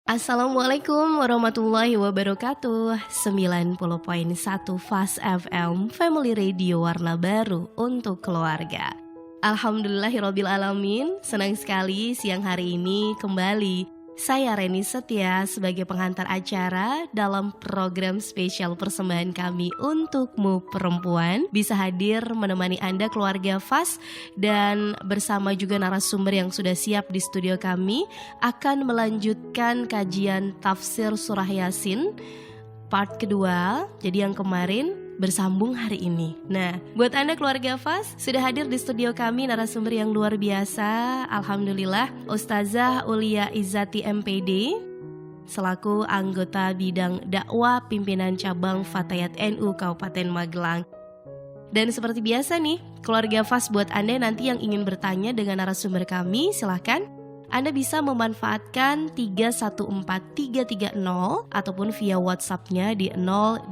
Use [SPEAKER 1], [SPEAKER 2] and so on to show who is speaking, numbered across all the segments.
[SPEAKER 1] Assalamualaikum warahmatullahi wabarakatuh. 90.1 Fast FM Family Radio warna baru untuk keluarga. Alhamdulillahirabbil alamin. Senang sekali siang hari ini kembali saya Reni Setia sebagai penghantar acara dalam program spesial persembahan kami untukmu perempuan, bisa hadir menemani Anda keluarga Fast, dan bersama juga narasumber yang sudah siap di studio kami akan melanjutkan kajian tafsir surah Yasin part kedua. Jadi yang kemarin bersambung hari ini. Nah, buat Anda keluarga Fast, sudah hadir di studio kami narasumber yang luar biasa. Alhamdulillah, Ustazah Ulia Izzati MPD selaku anggota bidang dakwah pimpinan cabang Fatayat NU Kabupaten Magelang. Dan seperti biasa nih, keluarga Fast, buat Anda nanti yang ingin bertanya dengan narasumber kami, silahkan Anda bisa memanfaatkan 314330 ataupun via WhatsApp-nya di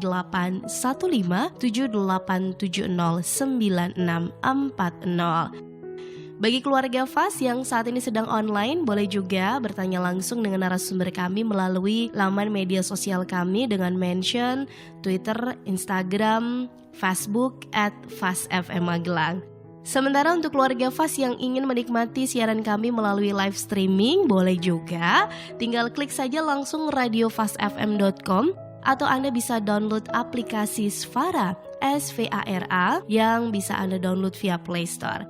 [SPEAKER 1] 081578709640. Bagi keluarga Fast yang saat ini sedang online, boleh juga bertanya langsung dengan narasumber kami melalui laman media sosial kami dengan mention Twitter, Instagram, Facebook @FastFMMagelang. Sementara untuk keluarga Fast yang ingin menikmati siaran kami melalui live streaming, boleh juga tinggal klik saja langsung radiofastfm.com atau Anda bisa download aplikasi Sfara, SVARA, yang bisa Anda download via Play Store.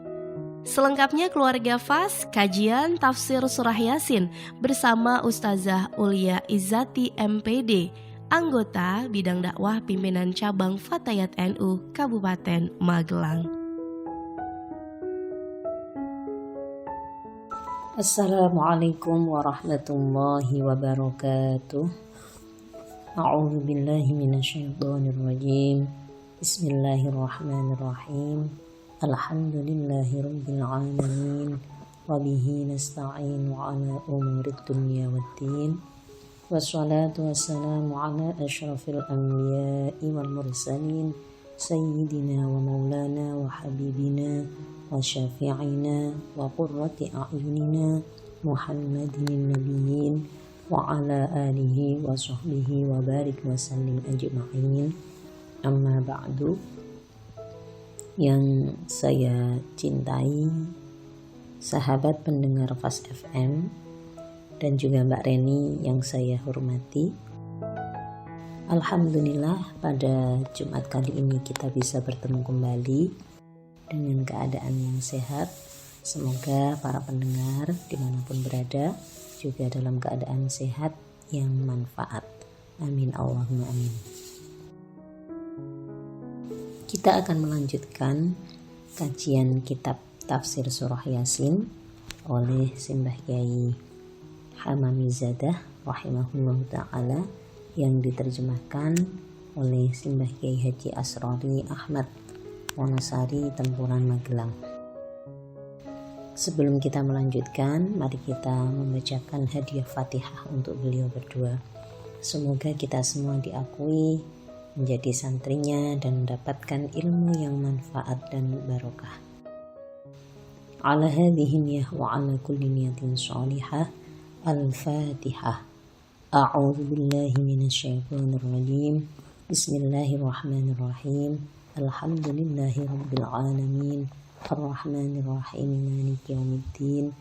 [SPEAKER 1] Selengkapnya keluarga Fast, kajian tafsir surah Yasin bersama Ustazah Ulia Izzati MPD, anggota bidang dakwah pimpinan cabang Fatayat NU Kabupaten Magelang.
[SPEAKER 2] Assalamualaikum warahmatullahi wabarakatuh. A'udzu billahi minasyaitonir rajim. Bismillahirrahmanirrahim. Alhamdulillahirabbil alamin wa bihi nasta'inu ala umurid dunya waddin. Wassalatu wassalamu ala asyrafil anbiya'i wal mursalin sayyidina wa maulana wa habibina wa syafi'ina wa qurrati a'yunina Muhammadin nabiyyin wa ala alihi wa sahbihi wa barik wa sallim ajma'in. Amma ba'du. Yang saya cintai, sahabat pendengar Fast FM, dan juga Mbak Reni yang saya hormati, alhamdulillah pada Jumat kali ini kita bisa bertemu kembali dengan keadaan yang sehat. Semoga para pendengar dimanapun berada juga dalam keadaan sehat yang manfaat. Amin Allahumma amin. Kita akan melanjutkan kajian kitab tafsir surah Yasin oleh Simbah Kiai Hamamizadah rahimahullah ta'ala, yang diterjemahkan oleh Simbah Kiai Haji Asrori Ahmad Wonosari Tempuran Magelang. Sebelum kita melanjutkan, mari kita membacakan hadiah Fatihah untuk beliau berdua. Semoga kita semua diakui menjadi santrinya dan mendapatkan ilmu yang manfaat dan barokah. Ala hadhihi niyah wa ala kulli niyatin shalihah. Al-Fatihah. A'udzu billahi minasyaitonir rajim. Bismillahirrahmanirrahim. Alhamdulillahi rabbil alamin. Ar-Rahmanir Rahim. Maliki yaumiddin.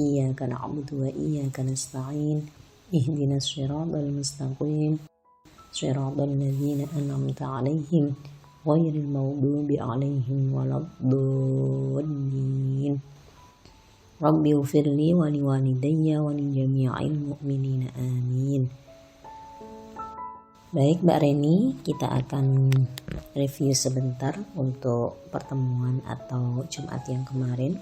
[SPEAKER 2] Iyyaka na'budu wa iyyaka nasta'in. Ihdinas shiratal mustaqim. Shiratal ladzina an'amta 'alaihim ghairil maghdubi 'alaihim waladdallin. Rabbi ufirli wa liwalidayya wa li jami'il mu'minina amin. Baik Mbak Reni, kita akan review sebentar untuk pertemuan atau Jumat yang kemarin,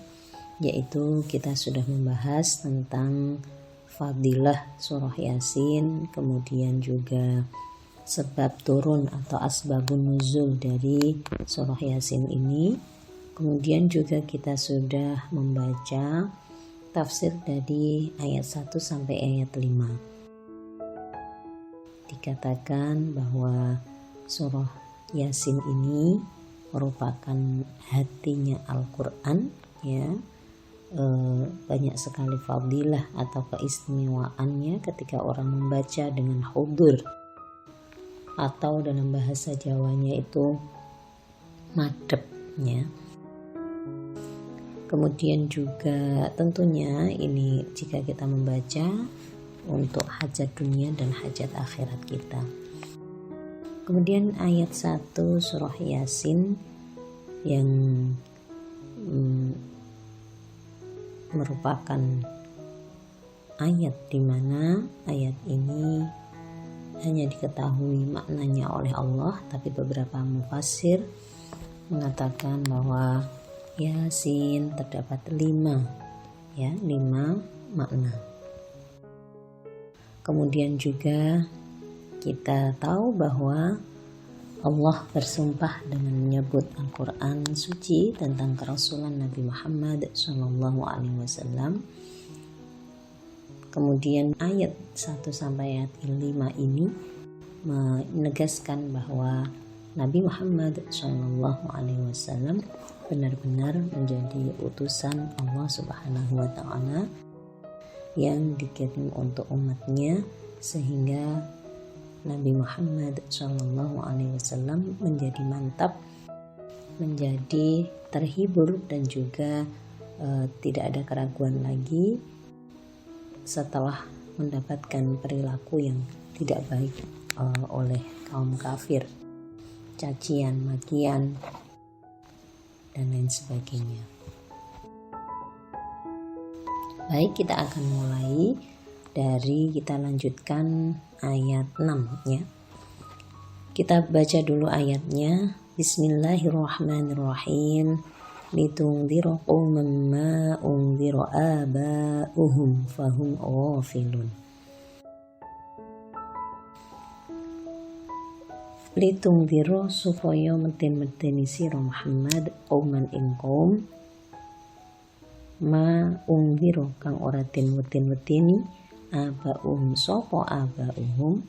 [SPEAKER 2] yaitu kita sudah membahas tentang fadilah surah Yasin, kemudian juga sebab turun atau asbabun nuzul dari surah Yasin ini. Kemudian juga kita sudah membaca tafsir dari ayat 1 sampai ayat 5. Dikatakan bahwa surah Yasin ini merupakan hatinya Al-Quran, ya, banyak sekali fadilah atau keistimewaannya ketika orang membaca dengan hudur, atau dalam bahasa Jawanya itu madepnya. Kemudian juga tentunya ini jika kita membaca untuk hajat dunia dan hajat akhirat kita. Kemudian ayat 1 surah Yasin yang merupakan ayat di mana ayat ini hanya diketahui maknanya oleh Allah, tapi beberapa mufassir mengatakan bahwa Yasin terdapat 5 makna. Kemudian juga kita tahu bahwa Allah bersumpah dengan menyebut Al-Quran suci tentang kerasulan Nabi Muhammad SAW. Kemudian ayat 1 sampai ayat 5 ini menegaskan bahwa Nabi Muhammad SAW benar-benar menjadi utusan Allah Subhanahu wa Ta'ala yang dikirim untuk umatnya, sehingga Nabi Muhammad SAW menjadi mantap, menjadi terhibur dan juga tidak ada keraguan lagi setelah mendapatkan perilaku yang tidak baik oleh kaum kafir, cacian, makian, dan lain sebagainya. Baik, kita akan mulai kita lanjutkan ayat 6 ya. Kita baca dulu ayatnya. Bismillahirrahmanirrahim. Litungdira qauman ma undira aba'uhum fahum ghafilun. Litungdira supaya meten-meteni sira Muhammad qauman ing qaum ma undira kang ora den weten-weteni aba'uhum sapa aba'uhum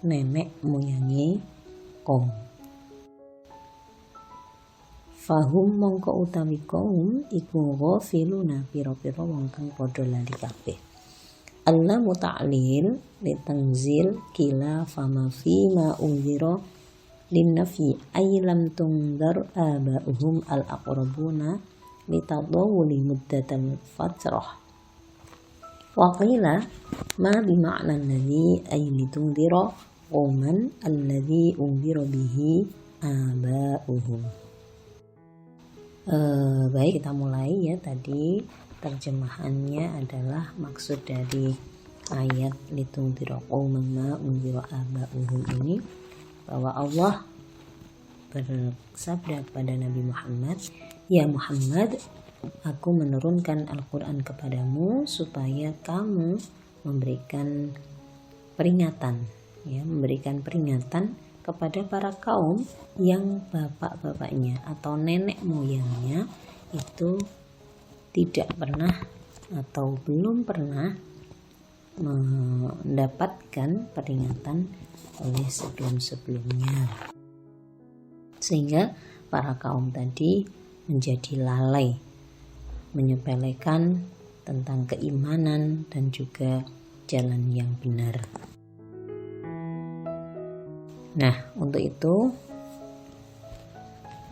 [SPEAKER 2] nenek moyange kaum. Fahum mongko utawi kaum iku ghafiluna pira-pira wong kang padha lali kabeh. Allah muta'lil litangzil kila fama fima unzira linnafi aylam tungdar aba'uhum al-aqrabuna litadawuli muddatal fatrah. Waqila ma bima'na alladhi ay litungdira qauman alladhi unzira bihi aba'uhum. Baik, kita mulai ya. Tadi terjemahannya adalah maksud dari ayat litungdira qauman ma unzira aba'uhum ini, bahwa Allah bersabda kepada Nabi Muhammad, ya Muhammad, aku menurunkan Al-Quran kepadamu supaya kamu memberikan peringatan kepada para kaum yang bapak-bapaknya atau nenek moyangnya itu tidak pernah atau belum pernah mendapatkan peringatan oleh sebelum-sebelumnya, sehingga para kaum tadi menjadi lalai, menyepelekan tentang keimanan dan juga jalan yang benar. Nah, untuk itu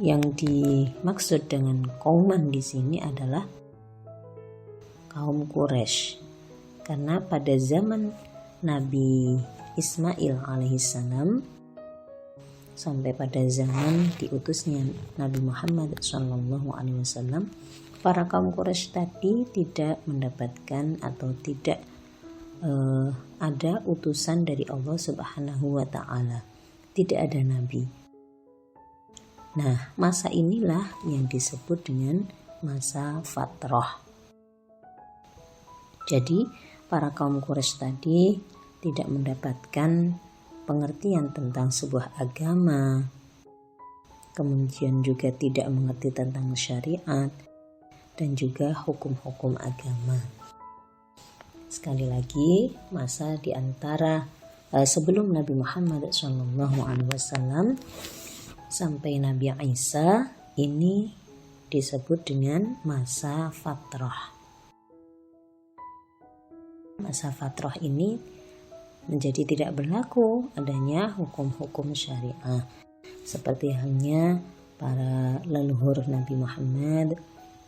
[SPEAKER 2] yang dimaksud dengan kauman di sini adalah kaum Quraisy, karena pada zaman Nabi Ismail alaihissalam sampai pada zaman diutusnya Nabi Muhammad SAW, para kaum Quraisy tadi tidak mendapatkan atau tidak ada utusan dari Allah Subhanahu wa Ta'ala. Tidak ada nabi. Nah, masa inilah yang disebut dengan masa fatrah. Jadi, para kaum Quraisy tadi tidak mendapatkan pengertian tentang sebuah agama, kemudian juga tidak mengerti tentang syariat dan juga hukum-hukum agama. Sekali lagi, masa di antara sebelum Nabi Muhammad SAW sampai Nabi Isa ini disebut dengan masa fatrah. masa fatrah ini menjadi tidak berlaku adanya hukum-hukum syariah. Seperti halnya para leluhur Nabi Muhammad,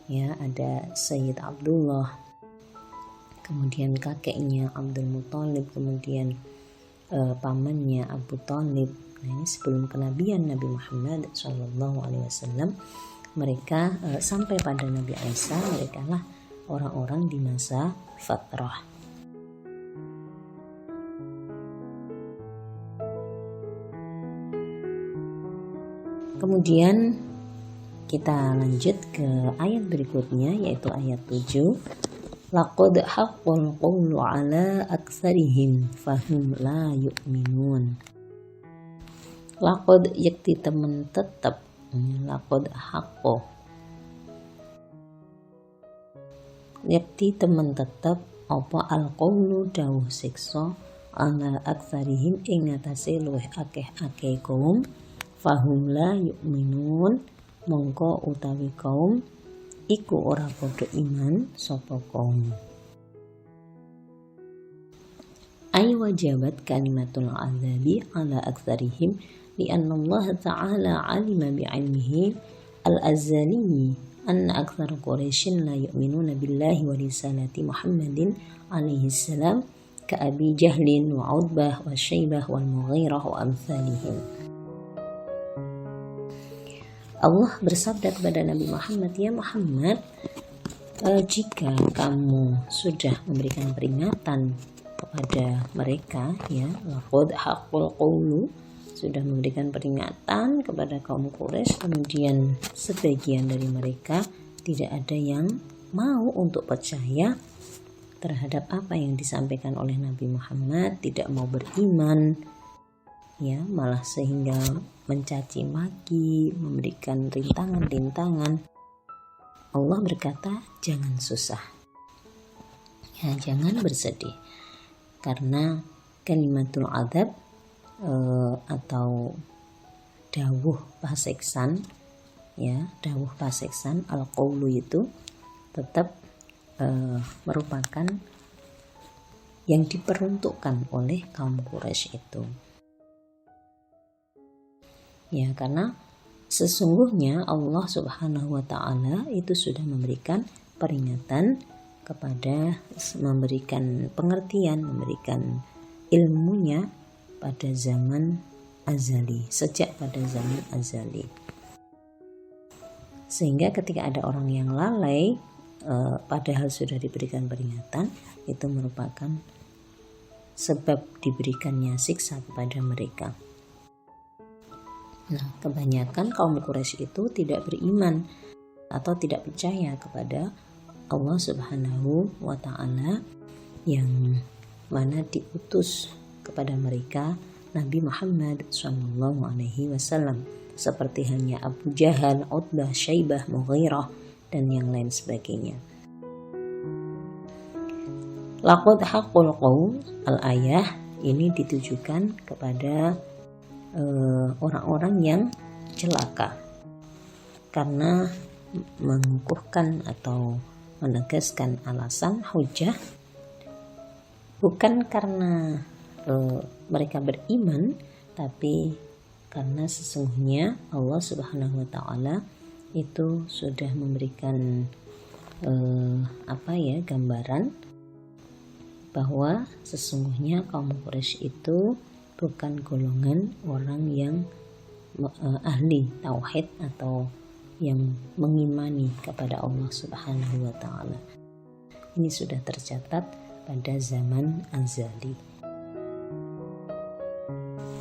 [SPEAKER 2] ya, ada Sayyid Abdullah, kemudian kakeknya Abdul Muthalib, kemudian pamannya Abu Thalib. Nah, ini sebelum kenabian Nabi Muhammad SAW, mereka sampai pada Nabi Isa, mereka lah orang-orang di masa fatrah. Kemudian kita lanjut ke ayat berikutnya, yaitu ayat 7. Laqad haqqal qawlu ala aktsarihim fahum la yu'minun. Laqad yakti temen tetap, laqad haqqo yakti temen tetap apa al-qawlu dawuh siksa ala aktsarihim ing atase luwih akeh-akeh kaum, fahum la yu'minun mongko utawi kaum iku ora padha iman sapa kaum. Ay wajabat kalimatul azabi ala aktsarihim li anna Allah ta'ala alima bi'ilmihi al-azali anna aktsar quraisyin la yu'minuna billahi wa risalati Muhammadin alaihi salam ka Abi Jahlin wa Utbah wa Syaibah wal Mughirah wa amsalihim. Allah bersabda kepada Nabi Muhammad, ya Muhammad, jika kamu sudah memberikan peringatan kepada mereka, ya, laqad haqqul qawlu, sudah memberikan peringatan kepada kaum Quraisy, kemudian sebagian dari mereka tidak ada yang mau untuk percaya terhadap apa yang disampaikan oleh Nabi Muhammad, tidak mau beriman, ya, malah sehingga mencaci maki, memberikan rintangan-rintangan. Allah berkata, jangan susah, ya, jangan bersedih, karena kalimatul adab atau dawuh paseksan, ya, dawuh paseksan al-qawlu itu tetap merupakan yang diperuntukkan oleh kaum Quraisy itu. Ya, karena sesungguhnya Allah Subhanahu wa ta'ala itu sudah memberikan peringatan kepada, memberikan pengertian, memberikan ilmunya pada zaman azali, sejak pada zaman azali. Sehingga ketika ada orang yang lalai padahal sudah diberikan peringatan, itu merupakan sebab diberikannya siksa kepada mereka. Nah, kebanyakan kaum Quraisy itu tidak beriman atau tidak percaya kepada Allah Subhanahu wa ta'ala yang mana diutus kepada mereka Nabi Muhammad SAW, seperti halnya Abu Jahal, Utbah, Syaibah, Mughirah, dan yang lain sebagainya. Laqad haqqul qawl al-ayah ini ditujukan kepada orang-orang yang celaka karena mengukuhkan atau menegaskan alasan hujah bukan karena mereka beriman, tapi karena sesungguhnya Allah Subhanahu wa ta'ala itu sudah memberikan gambaran bahwa sesungguhnya kaum Quraisy itu bukan golongan orang yang ahli tauhid atau yang mengimani kepada Allah Subhanahu wa ta'ala. Ini sudah tercatat pada zaman azali.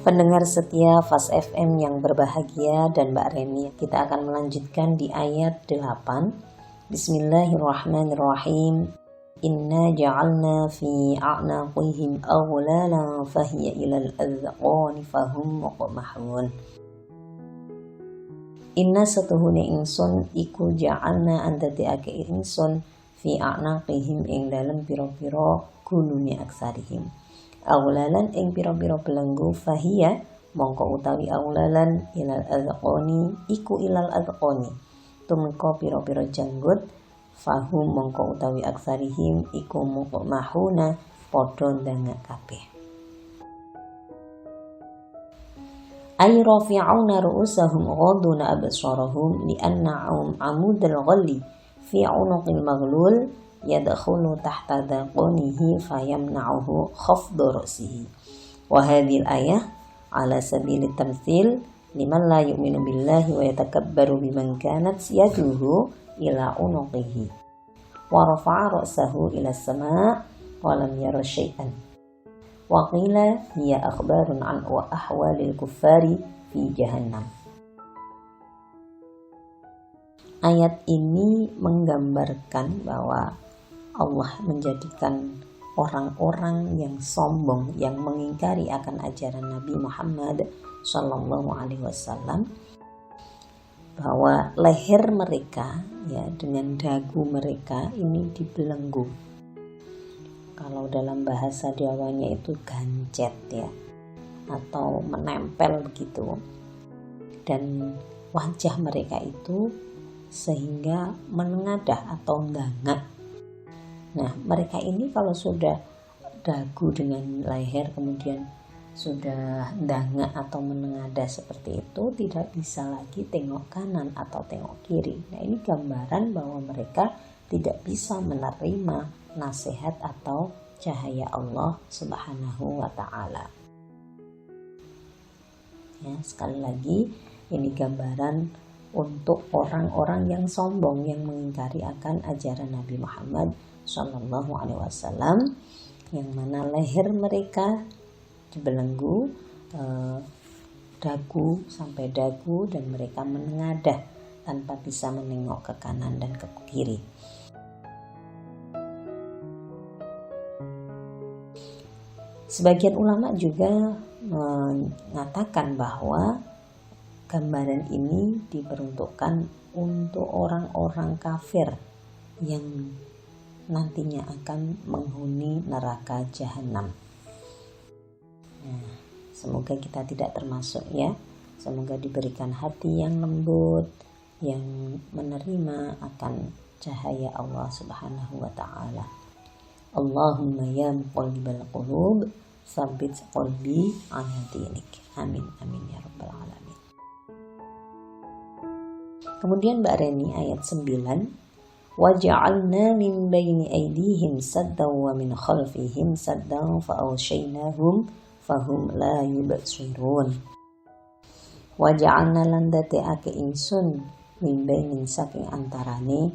[SPEAKER 2] Pendengar setia Fast FM yang berbahagia dan Mbak Reni, kita akan melanjutkan di ayat 8. Bismillahirrahmanirrahim. Inna ja'alna fi a'naqihim aghlalan fahiya ilal adhqani fahum muqmahun. Inna satuhune ingsun iku ja'alna andadekake ingsun fi a'naqihim ing dalem pira-pira gulune aksarihim. Aghlalan ing pira-pira belenggu fahiya mongko utawi aghlalan ilal adhqani iku ilal adhqani tumeka pira-pira janggut, fahum mongko utawi aksarihim iku muqmahuna padha ndangak kabeh. Ay rafi'una ru'usahum ghaduna absarahum li'anna'um amudul ghalli fi 'unuqil maghlul yadkhulu tahta daqanihi fayamna'uhu khafdu ra'sihi. Wa hadhil ayah ala sabili tamthil liman la yu'minu billahi wa yatakabbaru biman kanat yaduhu ila unuqihi wa rafa'a ra'sahu ila as-sama' wa lam yara syai'an. Wa qila hiya akhbarun an wa ahwalil kuffari fi jahannam. Ayat ini menggambarkan bahwa Allah menjadikan orang-orang yang sombong, yang mengingkari akan ajaran Nabi Muhammad Sallallahu Alaihi Wasallam, bahwa leher mereka ya dengan dagu mereka ini dibelenggu. Kalau dalam bahasa Jawanya itu gancet ya, atau menempel begitu. Dan wajah mereka itu sehingga menengadah atau ndangak. Nah, mereka ini kalau sudah dagu dengan leher kemudian sudah ndangak atau menengadah seperti itu, tidak bisa lagi tengok kanan atau tengok kiri. Nah, ini gambaran bahwa mereka tidak bisa menerima nasihat atau cahaya Allah Subhanahu wa ta'ala. Ya, sekali lagi ini gambaran untuk orang-orang yang sombong, yang mengingkari akan ajaran Nabi Muhammad Sallallahu Alaihi Wasallam, yang mana leher mereka dibelenggu, dagu sampai dagu, dan mereka menengadah tanpa bisa menengok ke kanan dan ke kiri. Sebagian ulama juga mengatakan bahwa gambaran ini diperuntukkan untuk orang-orang kafir yang nantinya akan menghuni neraka jahanam. Nah, semoga kita tidak termasuk ya. Semoga diberikan hati yang lembut, yang menerima akan cahaya Allah Subhanahu wa ta'ala. Allahumma ya muqallibal qulub tsabbit qalbi ala dinik. Amin amin ya rabbal alamin. Kemudian Mbak Reni ayat 9, waja'alna min baini aydihim saddan wa min khalfihim saddan fa'awshaynahum fahum la yubsirun. Waja'alna lan dateake ingsun min bainin saking antarane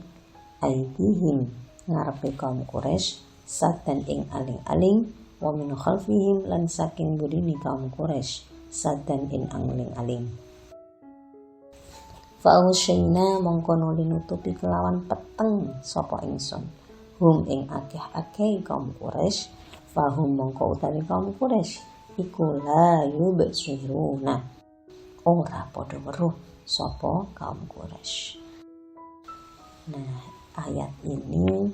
[SPEAKER 2] aydihim ngarepe kaum Quraisy saddan ing aling-aling wa min khalfihim lan saking burine kaum Quraisy saddan ing aling-aling. Fa'usyaina mongkono linutupi kelawan peteng sapa ingsun hum ing akeh-akeh kaum Quraisy fahum mongko utawi kaum Quraisy iku la yubsiruna ora padha weruh sapa kaum Quraisy. Nah, ayat ini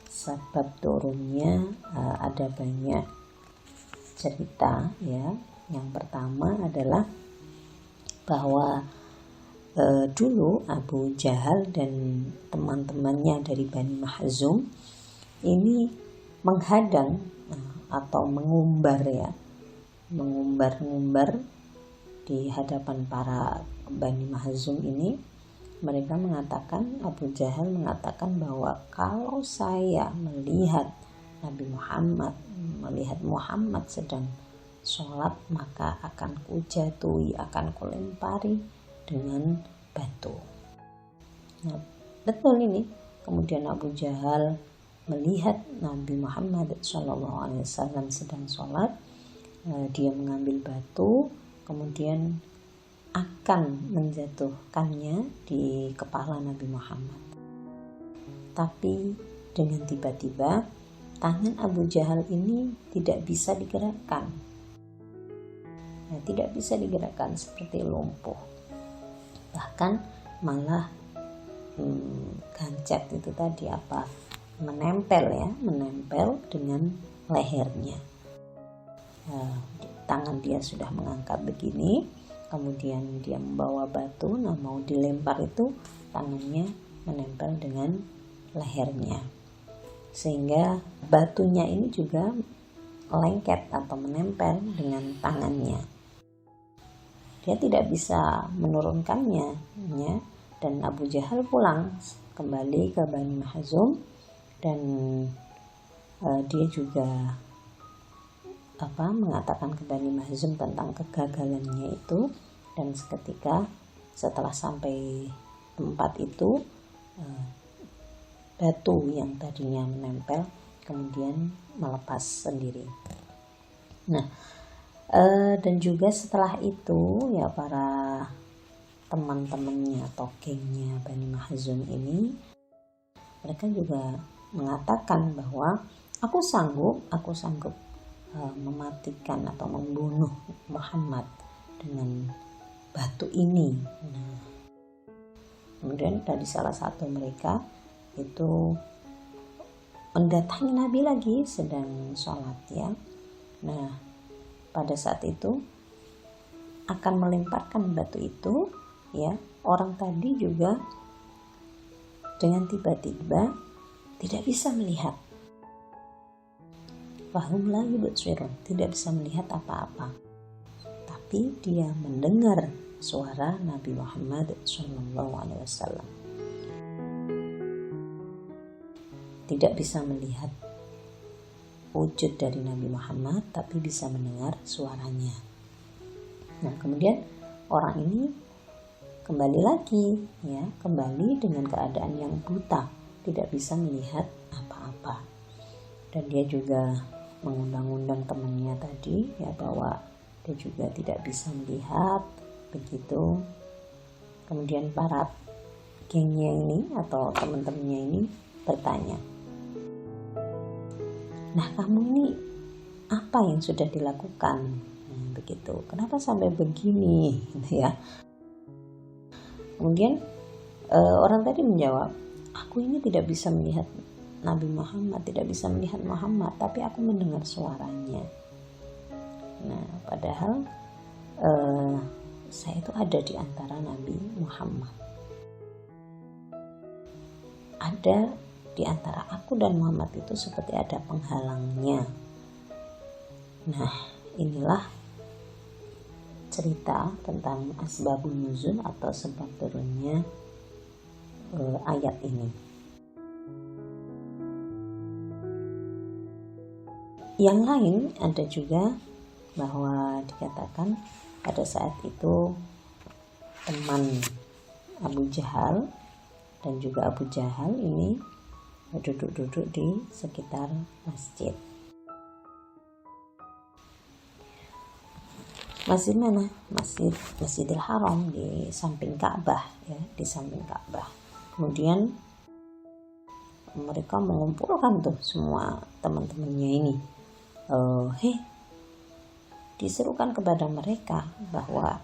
[SPEAKER 2] sebab turunnya ada banyak cerita ya. Yang pertama adalah bahwa dulu Abu Jahal dan teman-temannya dari Bani Mahzum ini menghadang atau mengumbar di hadapan para Bani Mahzum ini. Mereka mengatakan, Abu Jahal mengatakan bahwa kalau saya melihat Muhammad sedang sholat, maka akan kujatuhi, akan kulempari dengan batu. Nah, betul ini. Kemudian Abu Jahal melihat Nabi Muhammad SAW sedang sholat, dia mengambil batu, kemudian akan menjatuhkannya di kepala Nabi Muhammad. Tapi dengan tiba-tiba tangan Abu Jahal ini tidak bisa digerakkan. Tidak bisa digerakkan, seperti lumpuh. Bahkan malah gancet itu tadi menempel dengan lehernya. Tangan dia sudah mengangkat begini, kemudian dia membawa batu, mau dilempar itu tangannya menempel dengan lehernya, sehingga batunya ini juga lengket atau menempel dengan tangannya. Dia tidak bisa menurunkannya, ya. Dan Abu Jahal pulang kembali ke Bani Makhzum, dan dia juga mengatakan ke Bani Makhzum tentang kegagalannya itu. Dan seketika setelah sampai tempat itu, batu yang tadinya menempel kemudian melepas sendiri. Nah, dan juga setelah itu ya para teman-temannya atau gengnya Bani Makhzum ini, mereka juga mengatakan bahwa aku sanggup mematikan atau membunuh Muhammad dengan batu ini. Nah, kemudian dari salah satu mereka itu mendatangi Nabi lagi sedang sholat, ya. Nah, pada saat itu akan melemparkan batu itu, ya, orang tadi juga dengan tiba-tiba tidak bisa melihat. Fahum la yubsirun, tidak bisa melihat apa-apa. Tapi dia mendengar suara Nabi Muhammad SAW. Tidak bisa melihat wujud dari Nabi Muhammad, tapi bisa mendengar suaranya. Nah, kemudian orang ini kembali lagi, ya, kembali dengan keadaan yang buta, tidak bisa melihat apa-apa. Dan dia juga mengundang-undang temannya tadi, ya, bahwa dia juga tidak bisa melihat begitu. Kemudian para gengnya ini atau teman-temannya ini bertanya, nah, kamu ini apa yang sudah dilakukan? Nah, begitu. Kenapa sampai begini? Ya. Kemudian orang tadi menjawab, aku ini tidak bisa melihat Nabi Muhammad, tidak bisa melihat Muhammad, tapi aku mendengar suaranya. Nah, padahal saya itu ada di antara Nabi Muhammad. Ada di antara aku dan Muhammad itu seperti ada penghalangnya. Nah, inilah cerita tentang asbabun nuzul atau sebab turunnya ayat ini. Yang lain ada juga bahwa dikatakan pada saat itu teman Abu Jahal dan juga Abu Jahal ini duduk-duduk di sekitar masjid. Masjid mana? Masjidil Haram, di samping Ka'bah, ya, di samping Ka'bah. Kemudian mereka mengumpulkan tuh semua teman-temannya ini. Diserukan kepada mereka bahwa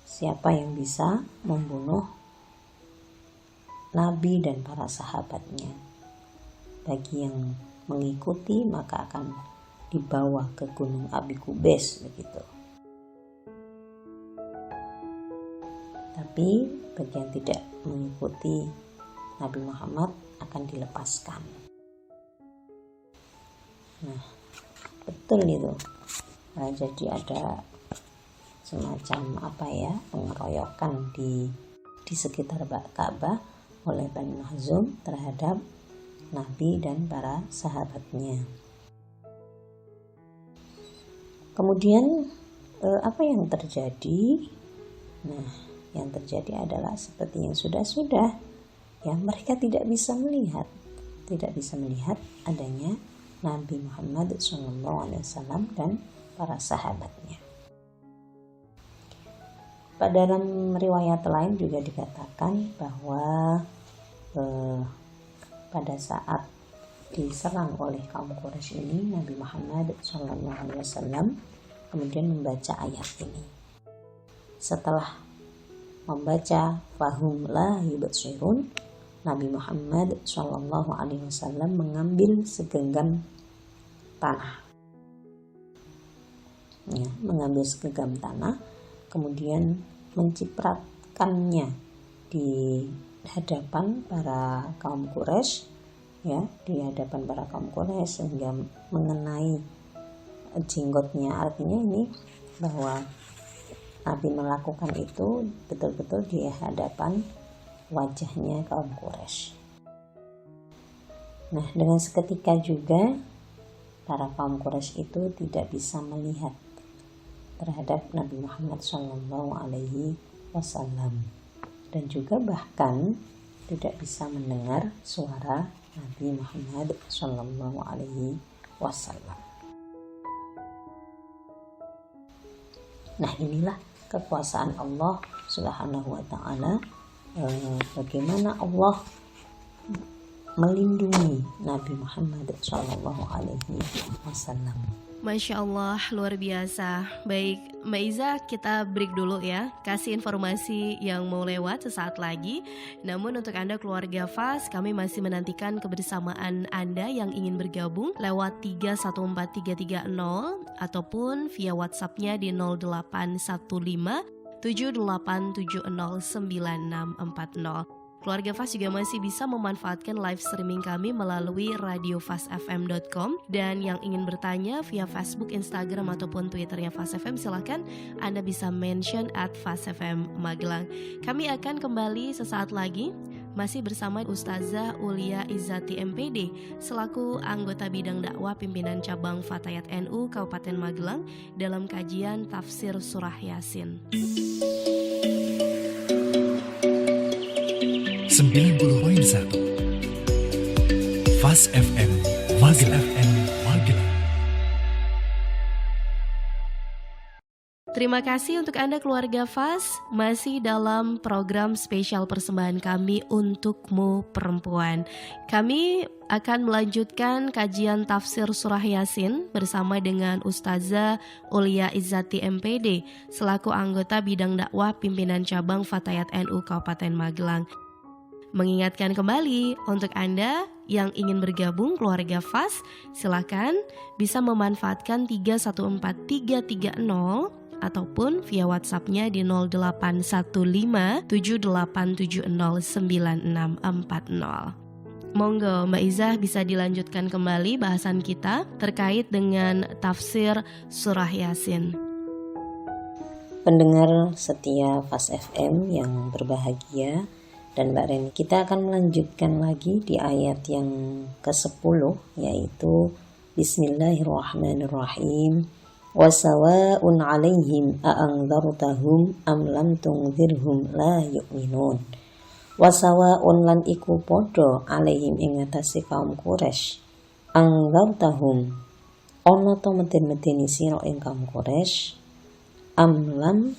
[SPEAKER 2] siapa yang bisa membunuh Nabi dan para sahabatnya. Bagi yang mengikuti maka akan dibawa ke Gunung Abi Qubais, begitu. Tapi bagi yang tidak mengikuti Nabi Muhammad akan dilepaskan. Nah, betul itu. Nah, jadi ada semacam pengeroyokan di sekitar Ka'bah oleh Bani Makhzum terhadap Nabi dan para sahabatnya. Kemudian apa yang terjadi? Nah, yang terjadi adalah seperti yang sudah-sudah, ya, mereka tidak bisa melihat adanya Nabi Muhammad SAW dan para sahabatnya. Pada dalam riwayat lain juga dikatakan bahwa pada saat diserang oleh kaum Quraisy ini, Nabi Muhammad SAW kemudian membaca ayat ini. Setelah membaca fahum la yubsirun, Nabi Muhammad SAW mengambil segenggam tanah, ya, kemudian mencipratkannya di hadapan para kaum Quraisy, ya, sehingga mengenai jenggotnya. Artinya ini bahwa Nabi melakukan itu betul-betul di hadapan wajahnya kaum Quraisy. Nah, dengan seketika juga para kaum Quraisy itu tidak bisa melihat terhadap Nabi Muhammad SAW, dan juga bahkan tidak bisa mendengar suara Nabi Muhammad SAW. Nah, inilah kekuasaan Allah Subhanahu wa Ta'ala, bagaimana Allah melindungi Nabi Muhammad SAW.
[SPEAKER 1] Masya Allah, luar biasa. Baik, Mbak Iza, kita break dulu ya. Kasih informasi yang mau lewat sesaat lagi. Namun untuk Anda keluarga FAS, kami masih menantikan kebersamaan Anda yang ingin bergabung lewat 314330 ataupun via WhatsApp-nya di 0815 78709640. Keluarga FAS juga masih bisa memanfaatkan live streaming kami melalui radiofasfm.com, dan yang ingin bertanya via Facebook, Instagram ataupun Twitternya FAS FM, silahkan Anda bisa mention @FASFM Magelang. Kami akan kembali sesaat lagi masih bersama Ustazah Ulia Izzati MPD selaku anggota bidang dakwah pimpinan cabang Fatayat NU Kabupaten Magelang dalam kajian tafsir surah Yasin.
[SPEAKER 3] 90.1 FAS FM Magelang.
[SPEAKER 1] Terima kasih untuk Anda keluarga FAS, masih dalam program spesial persembahan kami Untukmu Perempuan. Kami akan melanjutkan kajian tafsir surah Yasin bersama dengan Ustazah Ulia Izzati MPD selaku anggota bidang dakwah pimpinan cabang Fatayat NU Kabupaten Magelang. Mengingatkan kembali untuk Anda yang ingin bergabung keluarga FAS, silakan bisa memanfaatkan 314330 ataupun via WhatsApp-nya di 0815 78709640. Monggo Mbak Izzah bisa dilanjutkan kembali bahasan kita terkait dengan tafsir surah Yasin.
[SPEAKER 2] Pendengar setia FAS FM yang berbahagia dan Mbak Reni, kita akan melanjutkan lagi di ayat yang ke-10, yaitu Bismillahirrahmanirrahim. Wasawa'un 'alaihim a'anzartahum am lam tunzirhum la yu'minun. Wasawa'un lan iku padha 'alaihim ing atase kaum Quraisy. Anzartahum ana to meden-medeni sira ing kaum Quraisy, am lam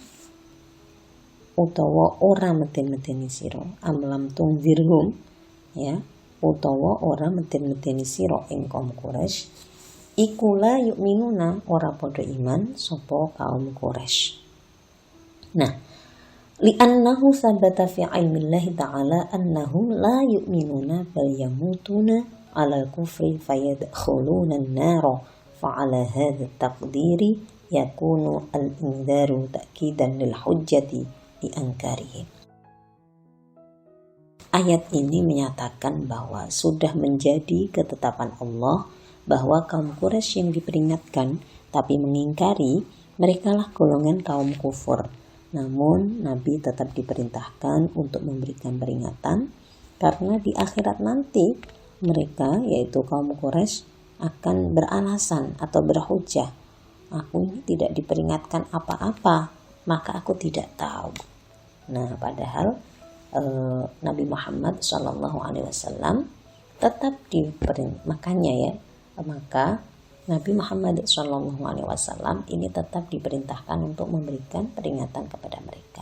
[SPEAKER 2] utawa ora meden-medeni sira, amlam tungzirhum ya, utawa ora meden-medeni sira ing kaum Quraisy, iku la yu'minuna ora padha iman sapa kaum Quraisy. Nah, li'annahu sabata fi ilmillahi ta'ala annahum la yu'minuna bal yamutuna 'ala al-kufri fayadkhuluna an-nara fa'ala hadha at-taqdiri yakunu al-indaru ta'kidan lil hujjati diangkarihim. Ayat ini menyatakan bahwa sudah menjadi ketetapan Allah bahwa kaum Quraisy yang diperingatkan tapi mengingkari, merekalah golongan kaum kufur. Namun Nabi tetap diperintahkan untuk memberikan peringatan karena di akhirat nanti mereka, yaitu kaum Quraisy, akan beralasan atau berhujah, aku ini tidak diperingatkan apa-apa, maka aku tidak tahu. Nah, padahal Nabi Muhammad SAW tetap makanya ya, maka Nabi Muhammad SAW ini tetap diperintahkan untuk memberikan peringatan kepada mereka.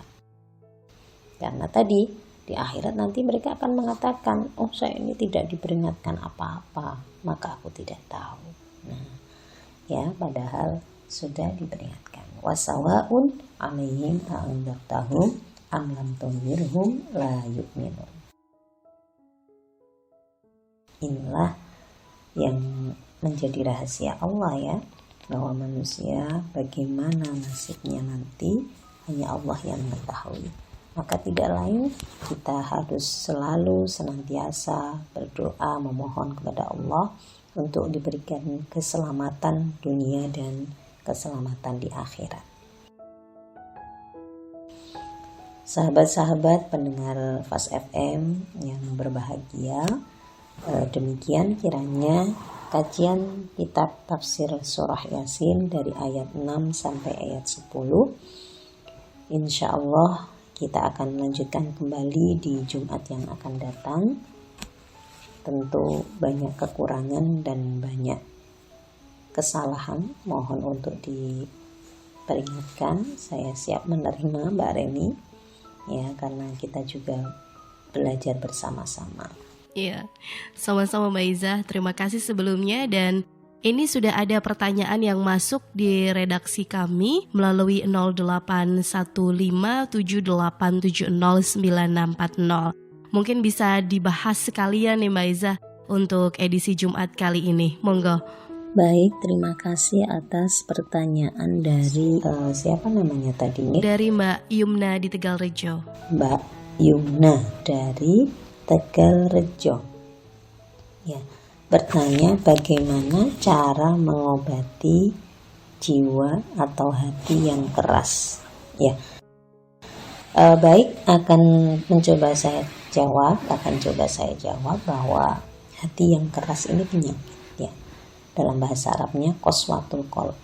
[SPEAKER 2] Karena tadi di akhirat nanti mereka akan mengatakan, oh saya ini tidak diperingatkan apa-apa, maka aku tidak tahu. Nah, ya padahal sudah diperingatkan. Wasawa'un 'alaihim a'anzartahum am lam tunzirhum la yu'minun. Inilah yang menjadi rahasia Allah ya, bahwa manusia bagaimana nasibnya nanti hanya Allah yang mengetahui. Maka tidak lain kita harus selalu senantiasa berdoa memohon kepada Allah untuk diberikan keselamatan dunia dan keselamatan di akhirat. Sahabat-sahabat pendengar Fast FM yang berbahagia, demikian kiranya kajian kitab tafsir surah Yasin dari ayat 6 sampai ayat 10. Insya Allah kita akan melanjutkan kembali di Jumat yang akan datang. Tentu banyak kekurangan dan banyak kesalahan, mohon untuk diperingatkan. Saya siap menerima Mbak Reni, ya, karena kita juga belajar bersama-sama.
[SPEAKER 1] Iya, sama-sama Mbak Izzah. Terima kasih sebelumnya, dan ini sudah ada pertanyaan yang masuk di redaksi kami melalui 081578709640. Mungkin bisa dibahas sekalian nih Mbak Izzah untuk edisi Jumat kali ini. Monggo.
[SPEAKER 2] Baik, terima kasih atas pertanyaan dari siapa namanya tadi nih?
[SPEAKER 1] Dari Mbak Yumna di Tegalrejo.
[SPEAKER 2] Mbak Yumna dari Tegalrejo. Ya, bertanya bagaimana cara mengobati jiwa atau hati yang keras. Ya, baik, akan coba saya jawab bahwa hati yang keras ini penyakit. Ya, dalam bahasa Arabnya qaswatul qalb,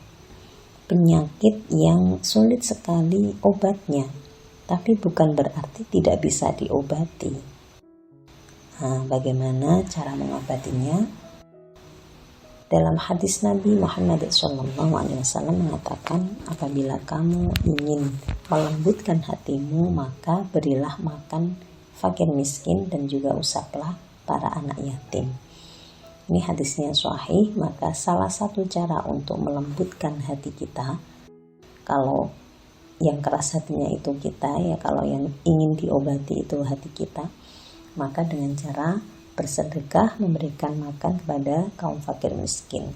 [SPEAKER 2] penyakit yang sulit sekali obatnya, tapi bukan berarti tidak bisa diobati. Nah, bagaimana cara mengobatinya? Dalam hadis Nabi Muhammad SAW mengatakan, apabila kamu ingin melembutkan hatimu, maka berilah makan fakir miskin dan juga usaplah para anak yatim. Ini hadisnya sahih. Maka salah satu cara untuk melembutkan hati kita, kalau yang keras hatinya itu kita, ya, kalau yang ingin diobati itu hati kita, maka dengan cara bersedekah, memberikan makan kepada kaum fakir miskin.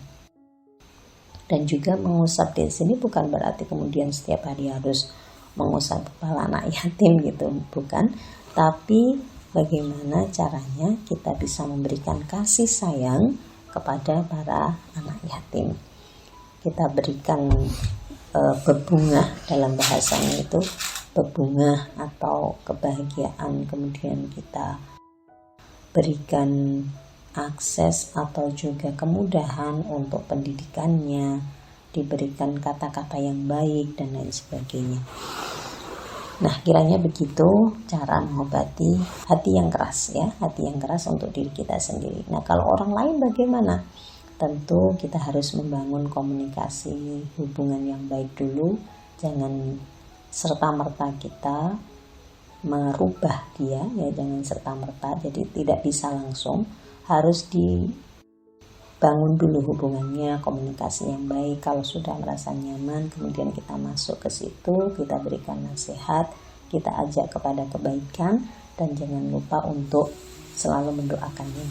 [SPEAKER 2] Dan juga mengusap, di sini bukan berarti kemudian setiap hari harus mengusap kepala anak yatim gitu, bukan. Tapi bagaimana caranya kita bisa memberikan kasih sayang kepada para anak yatim. Kita berikan bebungah, dalam bahasanya itu bebungah atau kebahagiaan, kemudian kita berikan akses atau juga kemudahan untuk pendidikannya, diberikan kata-kata yang baik dan lain sebagainya. Nah, kiranya begitu cara mengobati hati yang keras, ya, hati yang keras untuk diri kita sendiri. Nah, kalau orang lain bagaimana? Tentu kita harus membangun komunikasi, hubungan yang baik dulu. Jangan serta-merta kita merubah dia, ya, jangan serta-merta. Jadi tidak bisa langsung, harus dibangun dulu hubungannya, komunikasi yang baik. Kalau sudah merasa nyaman, kemudian kita masuk ke situ, kita berikan nasihat, kita ajak kepada kebaikan, dan jangan lupa untuk selalu mendoakannya.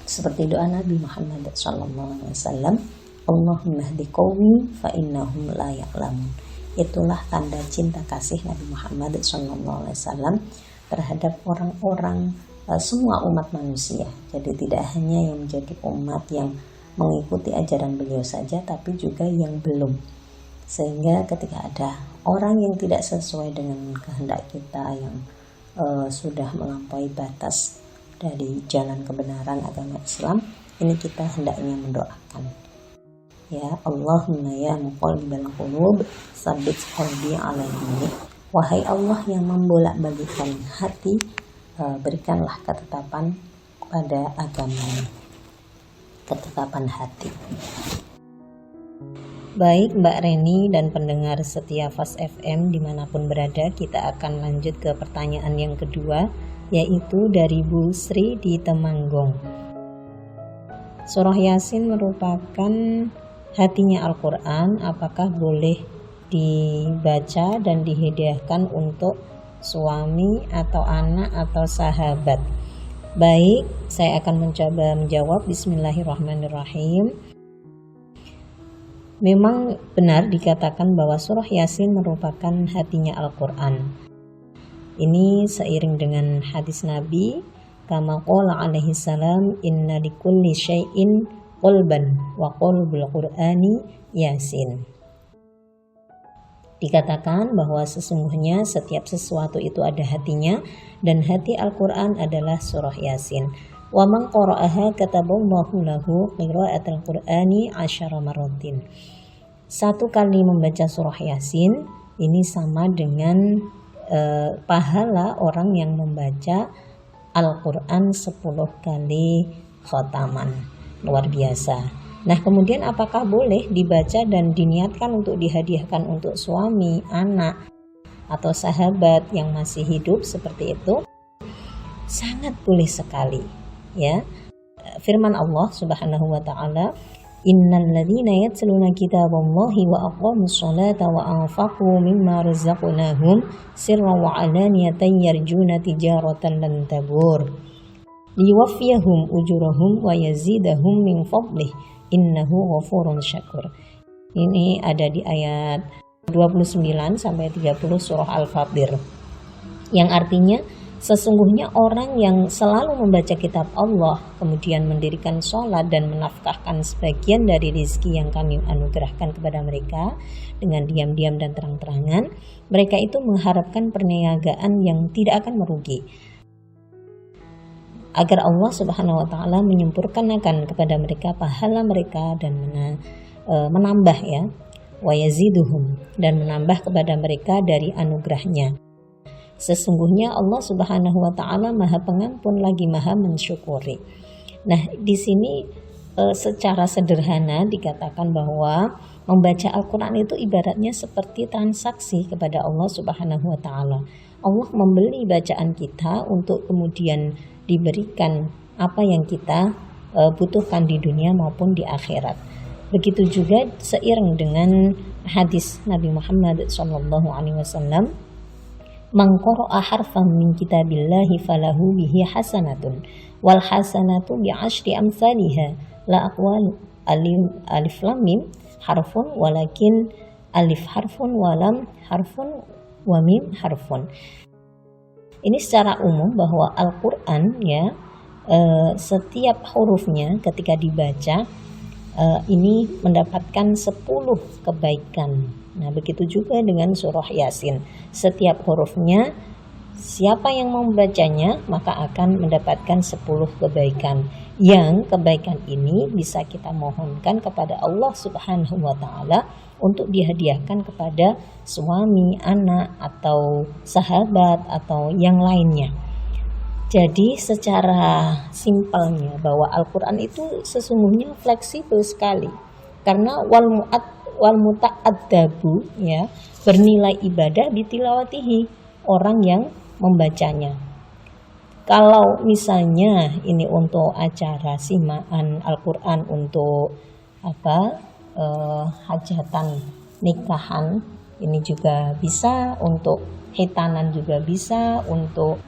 [SPEAKER 2] Seperti doa Nabi Muhammad SAW, Allahumma hdi qaumi fa innahum la ya'lamun. Itulah tanda cinta kasih Nabi Muhammad SAW terhadap orang-orang, semua umat manusia. Jadi tidak hanya yang menjadi umat yang mengikuti ajaran beliau saja, tapi juga yang belum. Sehingga ketika ada orang yang tidak sesuai dengan kehendak kita, yang sudah melampaui batas dari jalan kebenaran agama Islam, ini kita hendaknya mendoakan. Ya Allahumma ya muqallibal qulub tsabbit qalbi ala dinik. Wahai Allah yang membolak-balikkan hati, berikanlah ketetapan pada agama, ketetapan hati. Baik Mbak Reni dan pendengar setia Fast FM dimanapun berada, kita akan lanjut ke pertanyaan yang kedua, yaitu dari Bu Sri di Temanggung. Surah Yasin merupakan hatinya Al-Quran, apakah boleh dibaca dan dihadiahkan untuk suami atau anak atau sahabat? Baik, saya akan mencoba menjawab. Bismillahirrahmanirrahim. Memang benar dikatakan bahwa surah Yasin merupakan hatinya Al-Quran. Ini seiring dengan hadis Nabi, kama qala alaihi salam, inna likulli syai'in qalban wa qalbul Qur'ani Yasin. Dikatakan bahwa sesungguhnya setiap sesuatu itu ada hatinya, dan hati Al-Quran adalah surah Yasin. Wa man qara'aha kataballahu lahu qira'atal Qur'ani 10 marratin. Satu kali membaca surah Yasin ini sama dengan pahala orang yang membaca Al-Quran 10 kali khotaman. Luar biasa. Nah, kemudian apakah boleh dibaca dan diniatkan untuk dihadiahkan untuk suami, anak, atau sahabat yang masih hidup seperti itu? Sangat boleh sekali, ya. Firman Allah Subhanahu wa taala, "Innal ladzina yatluna kitaballahi wa aqamus sholata wa anfaqu mimma razaqnahum sirran wa 'alaniyatan yarjuna tijaratan lan tabur liwaffiyahum ujurahum wa yazidahum min fadlih innahu ghafurun syakur." Ini ada di ayat 29 sampai 30 surah Al-Fatir. Yang artinya sesungguhnya orang yang selalu membaca kitab Allah, kemudian mendirikan sholat dan menafkahkan sebagian dari rezeki yang kami anugerahkan kepada mereka dengan diam-diam dan terang-terangan, mereka itu mengharapkan perniagaan yang tidak akan merugi, agar Allah Subhanahu wa taala menyempurnakan kepada mereka pahala mereka dan menambah, ya, wa yaziduhum, dan menambah kepada mereka dari anugerahnya. Sesungguhnya Allah Subhanahu wa taala Maha Pengampun lagi Maha mensyukuri. Nah, di sini secara sederhana dikatakan bahwa membaca Al-Qur'an itu ibaratnya seperti transaksi kepada Allah Subhanahu wa taala. Allah membeli bacaan kita untuk kemudian diberikan apa yang kita butuhkan di dunia maupun di akhirat. Begitu juga seiring dengan hadis Nabi Muhammad SAW, "Man qara'a harfan min kitabillahi falahu bihi hasanatun wal hasanatu bi 'ashri amsalha la aqwal alif lam mim harfun walakin alif harfun wa lam harfun wa mim harfun." Ini secara umum bahwa Al-Quran, ya, setiap hurufnya ketika dibaca ini mendapatkan 10 kebaikan. Nah, begitu juga dengan surah Yasin. Setiap hurufnya, siapa yang membacanya maka akan mendapatkan 10 kebaikan. Yang kebaikan ini bisa kita mohonkan kepada Allah Subhanahu wa taala untuk dihadiahkan kepada suami, anak, atau sahabat, atau yang lainnya. Jadi secara simpelnya bahwa Al-Quran itu sesungguhnya fleksibel sekali. Karena wal muta'addabu, ya, bernilai ibadah bitilawatihi, orang yang membacanya. Kalau misalnya ini untuk acara simaan Al-Quran untuk hajatan nikahan, ini juga bisa, untuk hitanan juga bisa, untuk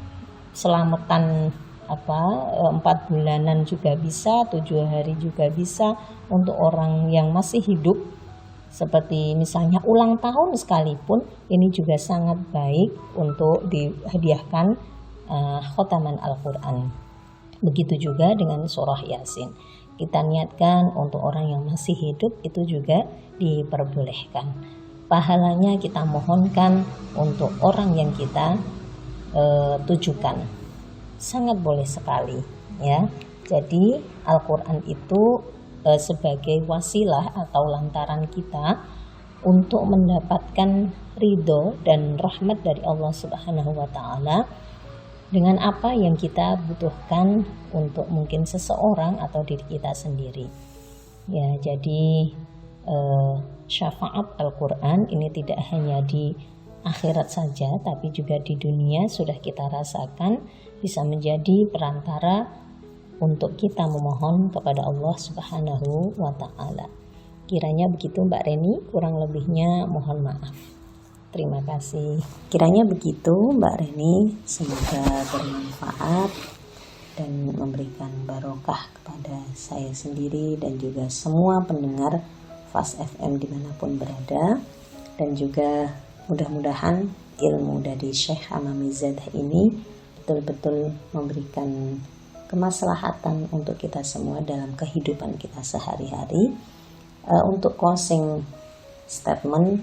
[SPEAKER 2] selamatan 4 bulanan juga bisa, 7 hari juga bisa, untuk orang yang masih hidup seperti misalnya ulang tahun sekalipun ini juga sangat baik untuk dihadiahkan khotaman Al-Quran. Begitu juga dengan surah Yasin. Kita niatkan untuk orang yang masih hidup itu juga diperbolehkan. Pahalanya kita mohonkan untuk orang yang kita tujukan. Sangat boleh sekali, ya. Jadi Al-Quran itu sebagai wasilah atau lantaran kita untuk mendapatkan ridho dan rahmat dari Allah Subhanahu wa taala dengan apa yang kita butuhkan untuk mungkin seseorang atau diri kita sendiri. Ya, jadi syafaat Al-Quran ini tidak hanya di akhirat saja, tapi juga di dunia sudah kita rasakan, bisa menjadi perantara untuk kita memohon kepada Allah Subhanahu wa ta'ala. Kiranya begitu Mbak Reni, kurang lebihnya mohon maaf. Terima kasih. Kiranya begitu Mbak Reni, semoga bermanfaat dan memberikan barokah kepada saya sendiri dan juga semua pendengar Fast FM dimanapun berada, dan juga mudah-mudahan ilmu dari Syekh Hamami Zadah ini betul-betul memberikan kemaslahatan untuk kita semua dalam kehidupan kita sehari-hari. Untuk closing statement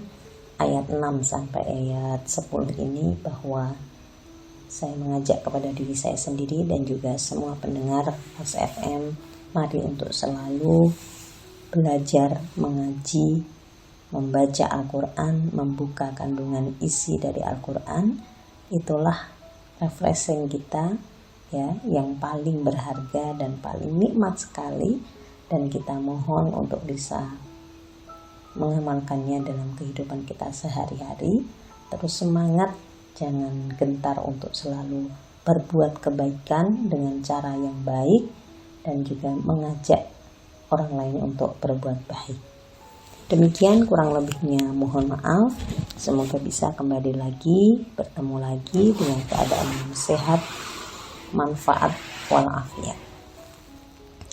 [SPEAKER 2] ayat 6 sampai ayat 10 ini, bahwa saya mengajak kepada diri saya sendiri dan juga semua pendengar Fast FM, mari untuk selalu belajar mengaji, membaca Al-Quran, membuka kandungan isi dari Al-Quran. Itulah refreshing kita, ya, yang paling berharga dan paling nikmat sekali, dan kita mohon untuk bisa mengamalkannya dalam kehidupan kita sehari-hari. Terus semangat, jangan gentar untuk selalu berbuat kebaikan dengan cara yang baik, dan juga mengajak orang lain untuk berbuat baik. Demikian kurang lebihnya, mohon maaf. Semoga bisa kembali lagi, bertemu lagi dengan keadaan yang sehat, manfaat walafiat.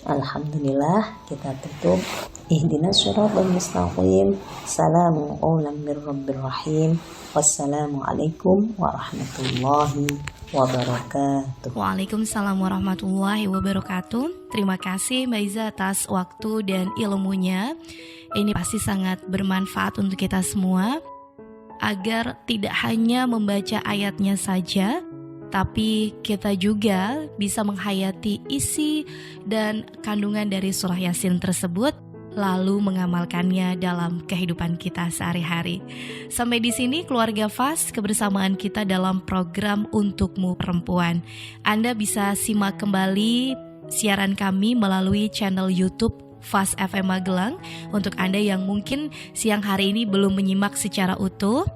[SPEAKER 2] Alhamdulillah, kita tutup. Ihdinas siratal mustaqim. Salamun qawlan mir rabbir rahim. Wassalamualaikum warahmatullahi wabarakatuh.
[SPEAKER 1] Waalaikumsalam warahmatullahi wabarakatuh. Terima kasih Mbak Iza atas waktu dan ilmunya. Ini pasti sangat bermanfaat untuk kita semua, agar tidak hanya membaca ayatnya saja, tapi kita juga bisa menghayati isi dan kandungan dari surah Yasin tersebut, lalu mengamalkannya dalam kehidupan kita sehari-hari. Sampai di sini keluarga Fast, kebersamaan kita dalam program Untukmu Perempuan. Anda bisa simak kembali siaran kami melalui channel YouTube Fast FM Magelang. Untuk Anda yang mungkin siang hari ini belum menyimak secara utuh,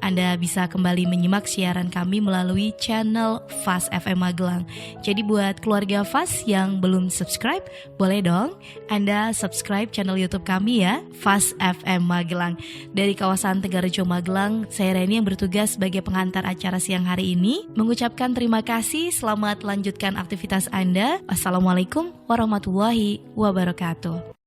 [SPEAKER 1] Anda bisa kembali menyimak siaran kami melalui channel Fast FM Magelang. Jadi buat keluarga Fast yang belum subscribe, boleh dong Anda subscribe channel YouTube kami ya, Fast FM Magelang. Dari kawasan Tegarrejo Magelang, saya Reni yang bertugas sebagai pengantar acara siang hari ini, mengucapkan terima kasih, selamat lanjutkan aktivitas Anda. Wassalamualaikum warahmatullahi wabarakatuh.